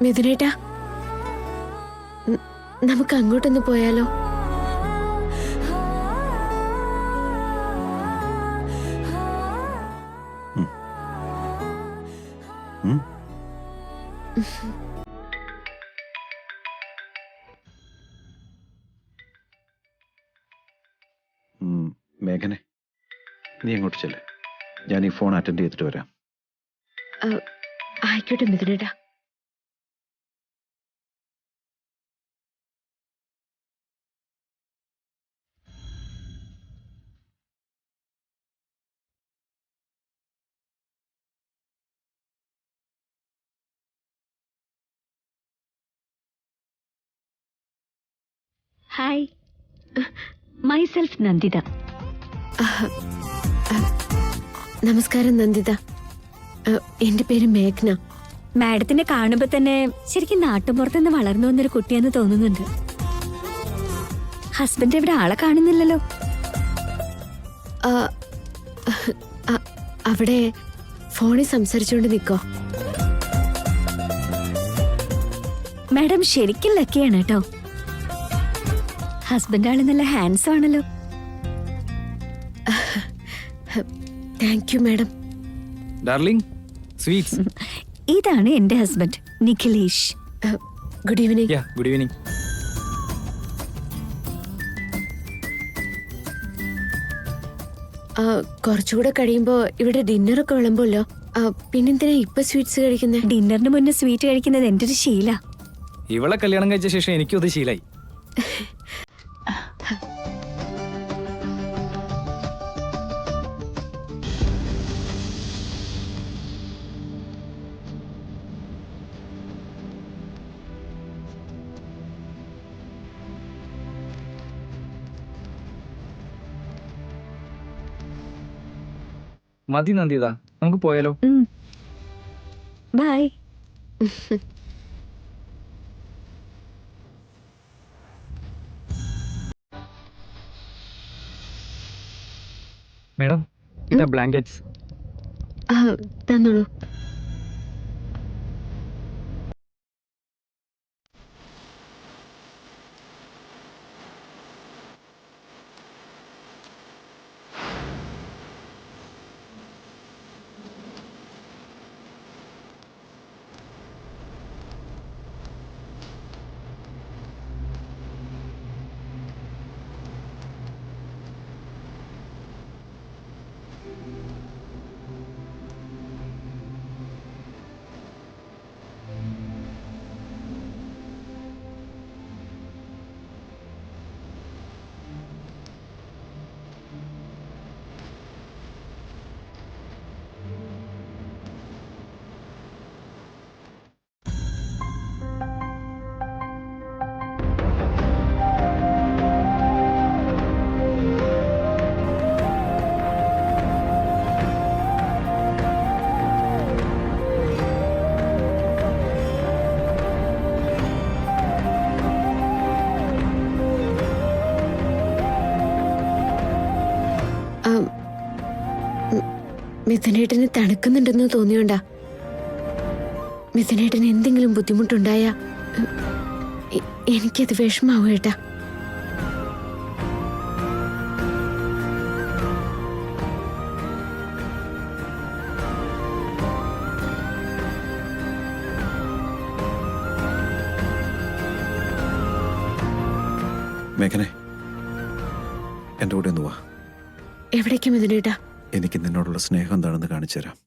മിഥുനേട്ടാ, നമുക്ക് അങ്ങോട്ടൊന്ന് പോയാലോ? മേഘനെ, നീ അങ്ങോട്ട് ചെല്ലേ. ഞാൻ ഈ ഫോൺ അറ്റൻഡ് ചെയ്തിട്ട് വരാം. ആയിക്കോട്ടെ മിഥുനേട്ടാ. Hi, myself Nanditha. നമസ്കാരം നന്ദിത. എന്റെ പേര് മേഘ്ന. മാഡത്തിനെ കാണുമ്പോ തന്നെ ശരിക്കും നാട്ടുപുറത്തുനിന്ന് വളർന്നു വന്നൊരു കുട്ടിയെന്ന് തോന്നുന്നുണ്ട്. ഹസ്ബൻഡ് ഇവിടെ ആളെ കാണുന്നില്ലല്ലോ. അവിടെ ഫോണിൽ സംസാരിച്ചുകൊണ്ട് നിക്കോ. മാഡം ശരിക്കും ലക്കിയാണ് കേട്ടോ. ഹസ്ബൻഡ് ആള് നല്ല ഹാൻഡ്സം ആണല്ലോ. Thank you madam. Darling, sweets. ഇതാണ് എന്റെ husband Nikhilesh. Good evening. Good evening. കുറച്ചുകൂടെ കഴിയുമ്പോ ഇവിടെ ഡിന്നറൊക്കെ വിളമ്പല്ലോ. പിന്നെന്തിനാ ഇപ്പൊ സ്വീറ്റ്സ് കഴിക്കുന്നേ? ഡിന്നറിന് മുന്നേ സ്വീറ്റ് കഴിക്കുന്നത് എന്റെ ഒരു ശീല. ഇവളെ കല്യാണം കഴിച്ച ശേഷം എനിക്കും അത് ശീലായി. മതി നന്ദിത, നമുക്ക് പോയാലോ? ബൈ. മേഡം, ഇതാ ബ്ലാങ്കറ്റ്സ്. തന്നോളൂ. മിഥുനേട്ടന് തണുക്കുന്നുണ്ടെന്ന് തോന്നിയോണ്ടാ. മിഥുനേട്ടന് എന്തെങ്കിലും ബുദ്ധിമുട്ടുണ്ടായാ എനിക്കത് വിഷമാവും ഏട്ടാ. മേഘനെ, എൻ്റെ കൂടെ ഒന്ന് വാ. എവിടേക്കാ മിഥുനേട്ടാ? എനിക്ക് നിന്നോടുള്ള സ്നേഹം എന്താണെന്ന് കാണിച്ചു തരാം.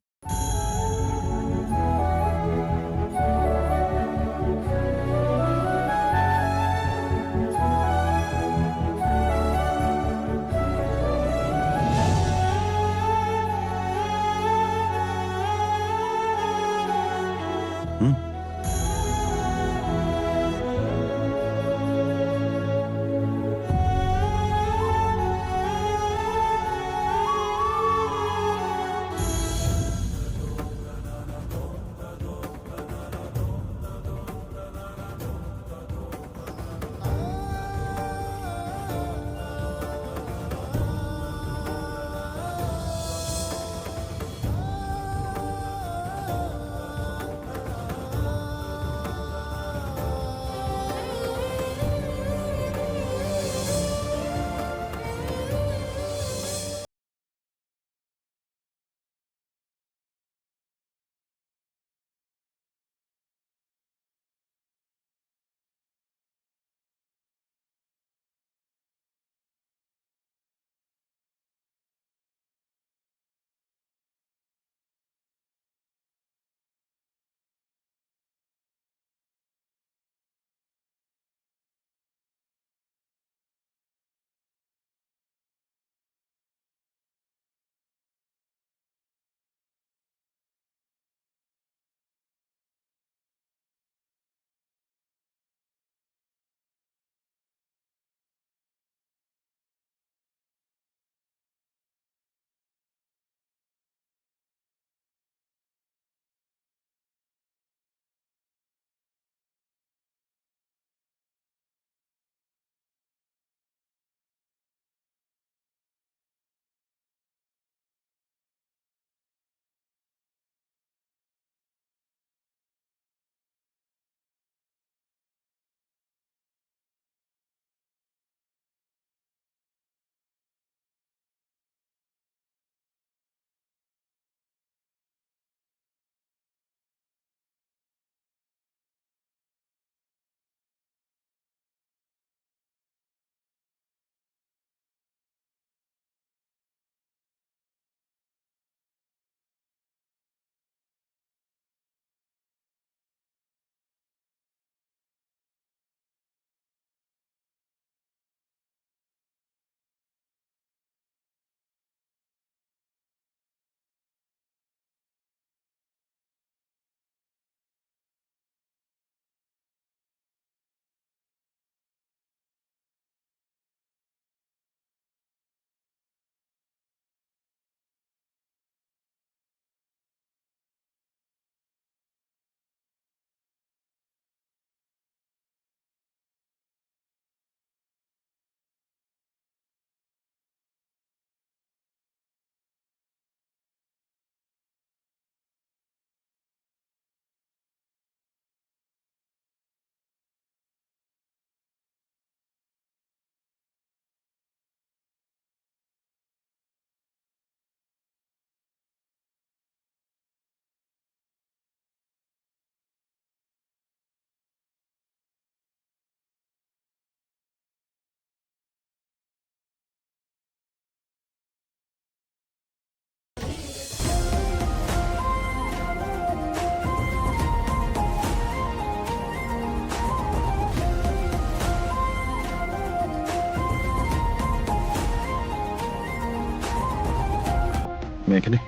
മേഘനെ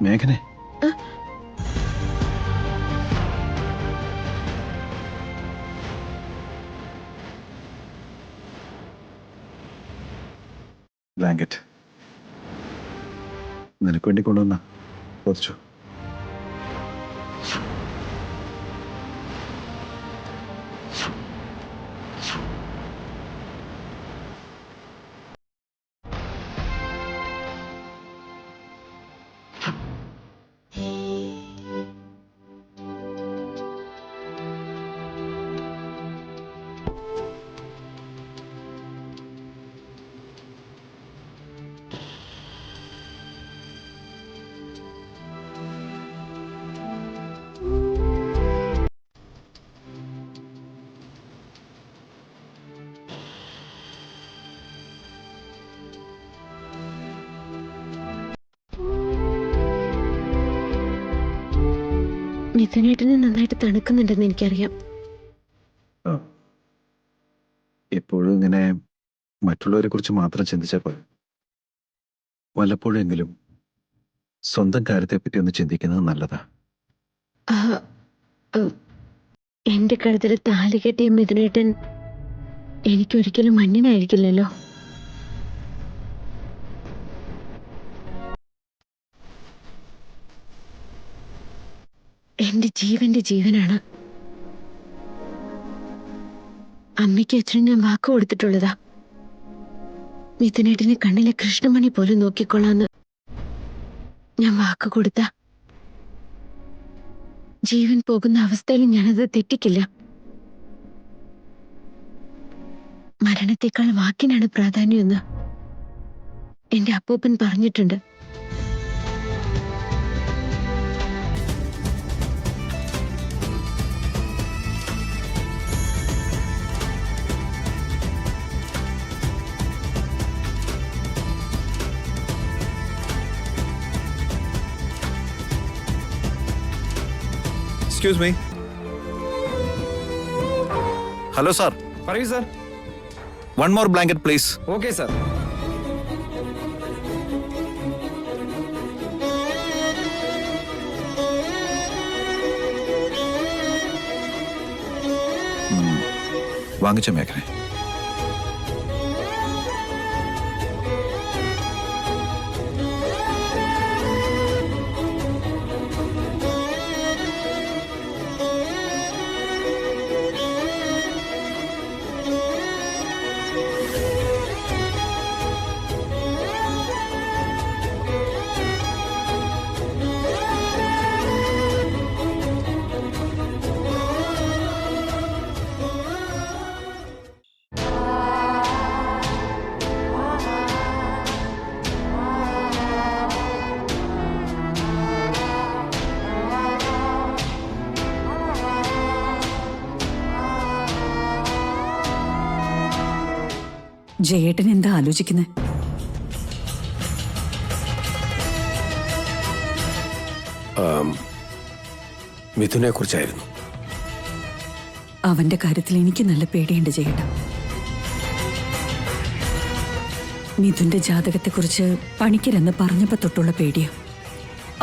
മേഘനെ ബ്ലാങ്കറ്റ് നിനക്ക് വേണ്ടി കൊണ്ടുവന്ന പൊതിച്ചു. മിഥുനേട്ടന് നന്നായിട്ട് തണുക്കുന്നുണ്ടെന്ന് എനിക്കറിയാം. എപ്പോഴും ഇങ്ങനെ മറ്റുള്ളവരെ കുറിച്ച് മാത്രം ചിന്തിച്ചാൽ പോലെ വല്ലപ്പോഴെങ്കിലും സ്വന്തം കാര്യത്തെ പറ്റി ഒന്ന് ചിന്തിക്കുന്നത് നല്ലതാ. ആ, എന്റെ കഴുത്തിൽ താലി കെട്ടിയ മിഥുനേട്ടൻ എനിക്കൊരിക്കലും മണ്ണിനായിരിക്കില്ലല്ലോ. എന്റെ ജീവന്റെ ജീവനാണ്. അമ്മയ്ക്ക് അച്ഛനും ഞാൻ വാക്ക് കൊടുത്തിട്ടുള്ളതാ. മിഥുനേട്ടനെ കണ്ണിലെ കൃഷ്ണമണി പോലും നോക്കിക്കൊള്ളാന്ന് ഞാൻ വാക്ക് കൊടുത്ത ജീവൻ പോകുന്ന അവസ്ഥയിൽ ഞാനത് തെറ്റിക്കില്ല. മരണത്തെക്കാൾ വാക്കിനാണ് പ്രാധാന്യമെന്ന് എന്റെ അപ്പൂപ്പൻ പറഞ്ഞിട്ടുണ്ട്. Excuse me. Hello sir. പറയൂ sir. One more blanket please. Okay sir. വാങ്ങിച്ച മേഘനെ. ജയേട്ടൻ എന്താ ആലോചിക്കുന്നത്? മിഥുനെ കുറിച്ചായിരുന്നു. അവന്റെ കാര്യത്തിൽ എനിക്ക് നല്ല പേടിയുണ്ട് ജയേട്ട. മിഥുന്റെ ജാതകത്തെക്കുറിച്ച് പണിക്കരെന്ന് പറഞ്ഞപ്പോ തൊട്ടുള്ള പേടിയോ.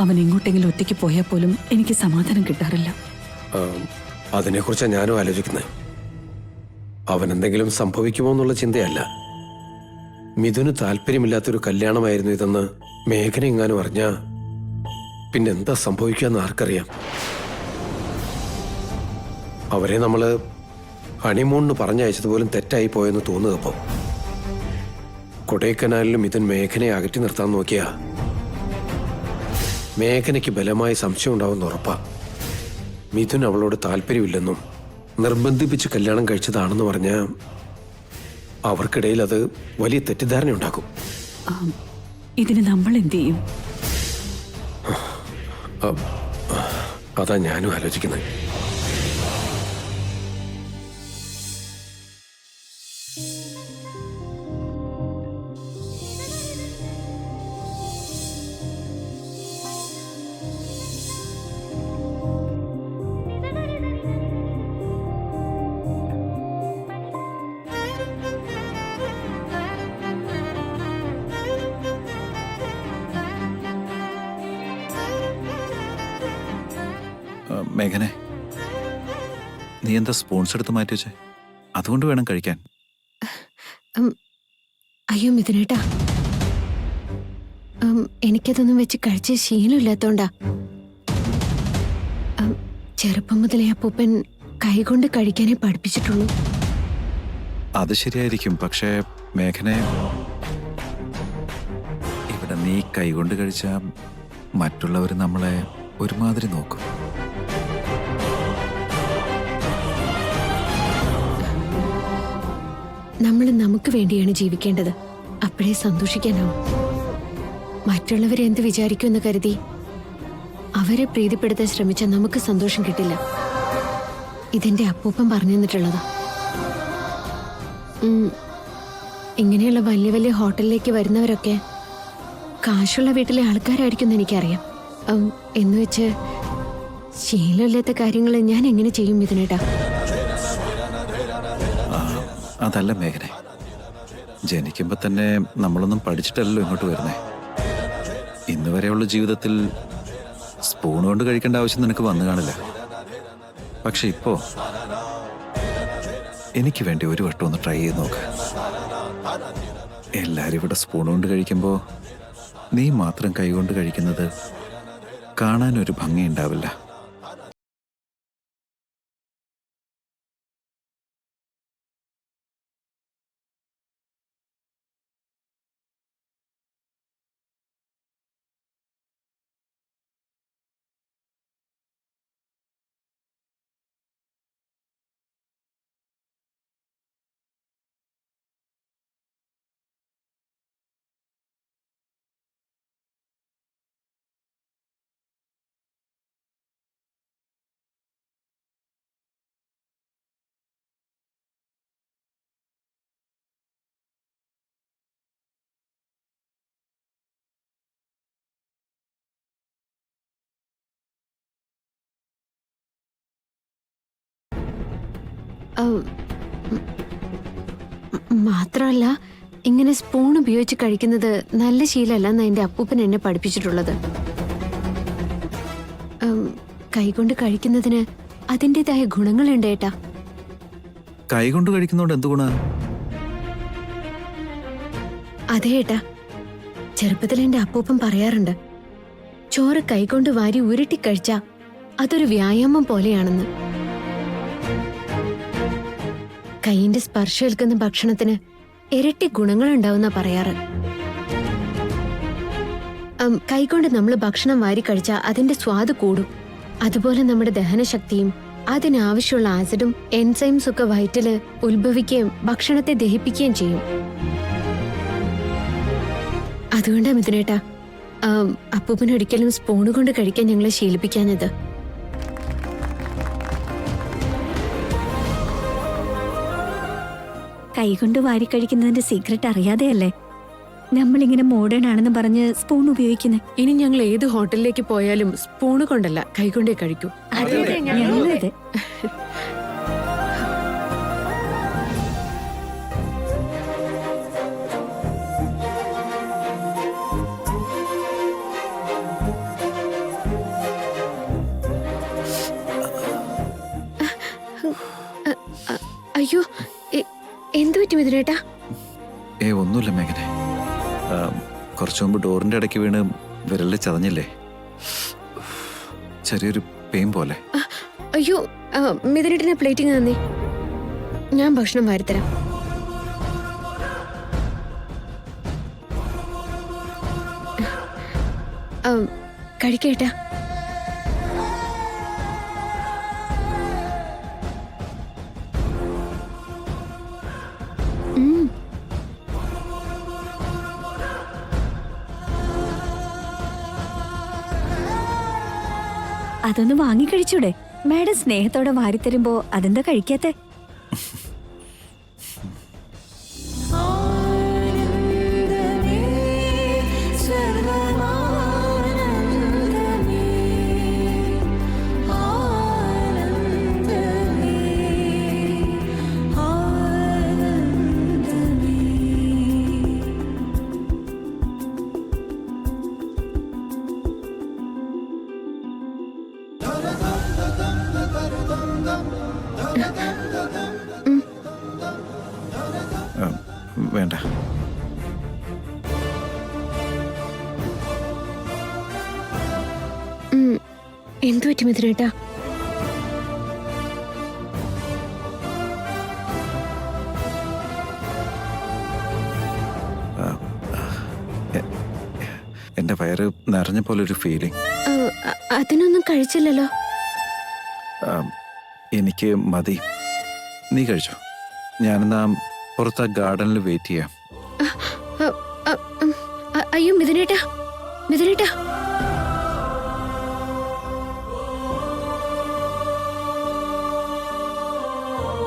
അവൻ എങ്ങോട്ടെങ്കിലും ഒറ്റയ്ക്ക് പോയാൽ പോലും എനിക്ക് സമാധാനം കിട്ടാറില്ല. അതിനെക്കുറിച്ചാണ് ഞാനും ആലോചിക്കുന്നത്. അവൻ എന്തെങ്കിലും സംഭവിക്കുമോ എന്നുള്ള ചിന്തയല്ല. മിഥുന് താല്പര്യമില്ലാത്തൊരു കല്യാണമായിരുന്നു ഇതെന്ന് മേഘന എങ്ങാനും അറിഞ്ഞാ പിന്നെന്താ സംഭവിക്കാന്ന് ആർക്കറിയാം. അവരെ നമ്മള് ഹണിമൂണിന് പറഞ്ഞയച്ചതുപോലും തെറ്റായി പോയെന്ന് തോന്നുകപ്പോ. കൊടൈക്കനാലിലും മിഥുൻ മേഘനയെ അകറ്റി നിർത്താൻ നോക്കിയാ മേഘനയ്ക്ക് ബലമായ സംശയം ഉണ്ടാവുന്ന ഉറപ്പാ. മിഥുൻ അവളോട് താല്പര്യമില്ലെന്നും നിർബന്ധിപ്പിച്ച് കല്യാണം കഴിച്ചതാണെന്ന് പറഞ്ഞാൽ അവർക്കിടയിൽ അത് വലിയ തെറ്റിദ്ധാരണ ഉണ്ടാക്കും. ഇതിന് നമ്മൾ എന്ത് ചെയ്യും? അതാ ഞാനും ആലോചിക്കുന്നത്. മേഘനെ, നീ എന്താ സ്പൂൺസ് എടുത്ത് മാറ്റി വെച്ചേ? അതുകൊണ്ട് വേണം കഴിക്കാൻ. അയ്യോ മിഥുനേട്ടാ, എനിക്കതൊന്നും വെച്ച് കഴിച്ച ശീലമില്ലാത്തോണ്ടാ. ചെറുപ്പം മുതലേ അപ്പൂപ്പൻ കൈകൊണ്ട് കഴിക്കാനേ പഠിപ്പിച്ചിട്ടുള്ളൂ. അത് ശരിയായിരിക്കും, പക്ഷേ മേഘനെ, ഇവിടെ നീ കൈകൊണ്ട് കഴിച്ചാൽ മറ്റുള്ളവർ നമ്മളെ ഒരുമാതിരി നോക്കും. നമ്മൾ നമുക്ക് വേണ്ടിയാണ് ജീവിക്കേണ്ടത്. അപ്പോഴേ സന്തോഷിക്കാനാവും. മറ്റുള്ളവരെ എന്ത് വിചാരിക്കുമെന്ന് കരുതി അവരെ പ്രീതിപ്പെടുത്താൻ ശ്രമിച്ചാൽ നമുക്ക് സന്തോഷം കിട്ടില്ല. ഇതെന്റെ അപ്പൂപ്പൻ പറഞ്ഞു തന്നിട്ടുള്ളതാ. ഇങ്ങനെയുള്ള വലിയ വലിയ ഹോട്ടലിലേക്ക് വരുന്നവരൊക്കെ കാശുള്ള വീട്ടിലെ ആൾക്കാരായിരിക്കും എന്ന് എനിക്കറിയാം. എന്ന് വെച്ച് ശീലമില്ലാത്ത കാര്യങ്ങൾ ഞാൻ എങ്ങനെ ചെയ്യും ഇതിനേട്ടാ? അതല്ല മേഘനെ, ജനിക്കുമ്പോൾ തന്നെ നമ്മളൊന്നും പഠിച്ചിട്ടല്ലോ ഇങ്ങോട്ട് വരുന്നേ. ഇന്ന് വരെയുള്ള ജീവിതത്തിൽ സ്പൂൺ കൊണ്ട് കഴിക്കേണ്ട ആവശ്യം നിനക്ക് വന്നു കാണില്ല. പക്ഷെ ഇപ്പോ എനിക്ക് വേണ്ടി ഒരു വട്ടം ഒന്ന് ട്രൈ ചെയ്ത് നോക്ക്. എല്ലാവരും ഇവിടെ സ്പൂൺ കൊണ്ട് കഴിക്കുമ്പോൾ നീ മാത്രം കൈകൊണ്ട് കഴിക്കുന്നത് കാണാനൊരു ഭംഗി ഉണ്ടാവില്ല. മാത്രമല്ല, ഇങ്ങനെ സ്പൂൺ ഉപയോഗിച്ച് കഴിക്കുന്നത് നല്ല ശീലമല്ലെന്ന് എന്റെ അപ്പൂപ്പൻ എന്നെ പഠിപ്പിച്ചിട്ടുള്ളത്. കൈകൊണ്ട് കഴിക്കുന്നതിന് അതിൻ്റെതായ ഗുണങ്ങളുണ്ട് ഏട്ടാ. കൈകൊണ്ട് കഴിക്കുന്നതുകൊണ്ട് എന്ത് ഗുണ? അതെ ഏട്ടാ, ചെറുപ്പത്തിൽ എന്റെ അപ്പൂപ്പൻ പറയാറുണ്ട്, ചോറ് കൈകൊണ്ട് വാരി ഉരുട്ടി കഴിച്ചാ അതൊരു വ്യായാമം പോലെയാണെന്ന്. കൈയിന്റെ സ്പർശം ഏൽക്കുന്ന ഭക്ഷണത്തിന് ഇരട്ടി ഗുണങ്ങളുണ്ടാവുന്ന പറയാറ്. കൈകൊണ്ട് നമ്മൾ ഭക്ഷണം വാരി കഴിച്ചാൽ അതിന്റെ സ്വാദ് കൂടും. അതുപോലെ നമ്മുടെ ദഹനശക്തിയും അതിനാവശ്യമുള്ള ആസിഡും എൻസൈംസും ഒക്കെ വയറ്റില് ഉത്ഭവിക്കുകയും ഭക്ഷണത്തെ ദഹിപ്പിക്കുകയും ചെയ്യും. അതുകൊണ്ടാ മിഥുനേട്ടാ അപ്പൂപ്പനൊരിക്കലും സ്പൂണ് കൊണ്ട് കഴിക്കാൻ ഞങ്ങളെ ശീലിപ്പിക്കാഞ്ഞത്. കൈകൊണ്ട് വാരി കഴിക്കുന്നതിന്റെ സീക്രട്ട് അറിയാതെയല്ലേ നമ്മളിങ്ങനെ മോഡേൺ ആണെന്ന് പറഞ്ഞ് സ്പൂൺ ഉപയോഗിക്കുന്നത്. ഇനി ഞങ്ങൾ ഏത് ഹോട്ടലിലേക്ക് പോയാലും സ്പൂണ് കൊണ്ടല്ല, കൈകൊണ്ടേ കഴിക്കൂ. ഞങ്ങളതെ. അയ്യോ, എന്തു പറ്റും ഇതിനേട്ടാ? ഒന്നുമില്ല മേഘനെ, കുറച്ചു മുമ്പ് ഡോറിന്റെ ഇടയ്ക്ക് വീണ് വിരലിൽ ചതഞ്ഞില്ലേ, ചെറിയൊരു പെയിൻ പോലെ. അയ്യോ, മിഥുനേട്ടനെ പ്ലേറ്റിങ് തന്നേ, ഞാൻ ഭക്ഷണം വാരിത്തരാം. കഴിക്കേട്ടാ. അതൊന്ന് വാങ്ങി കഴിച്ചൂടെ? മാഡം സ്നേഹത്തോടെ വാരിത്തരുമ്പോ അതെന്താ കഴിക്കാത്തെ? വേണ്ട. എന്തു പറ്റി മിഥുനേട്ടാ? എന്റെ വയറ് നിറഞ്ഞ പോലെ ഒരു ഫീലിംഗ്. അതിനൊന്നും കഴിച്ചില്ലല്ലോ. എനിക്ക് മതി. നീ കഴിച്ചോ. ഞാനെന്നാ പുറത്ത് ഗാർഡനിൽ വെയിറ്റ് ചെയ്യാം. അയ്യോ മിഥുനേട്ടാ, മിഥുനേട്ടാ.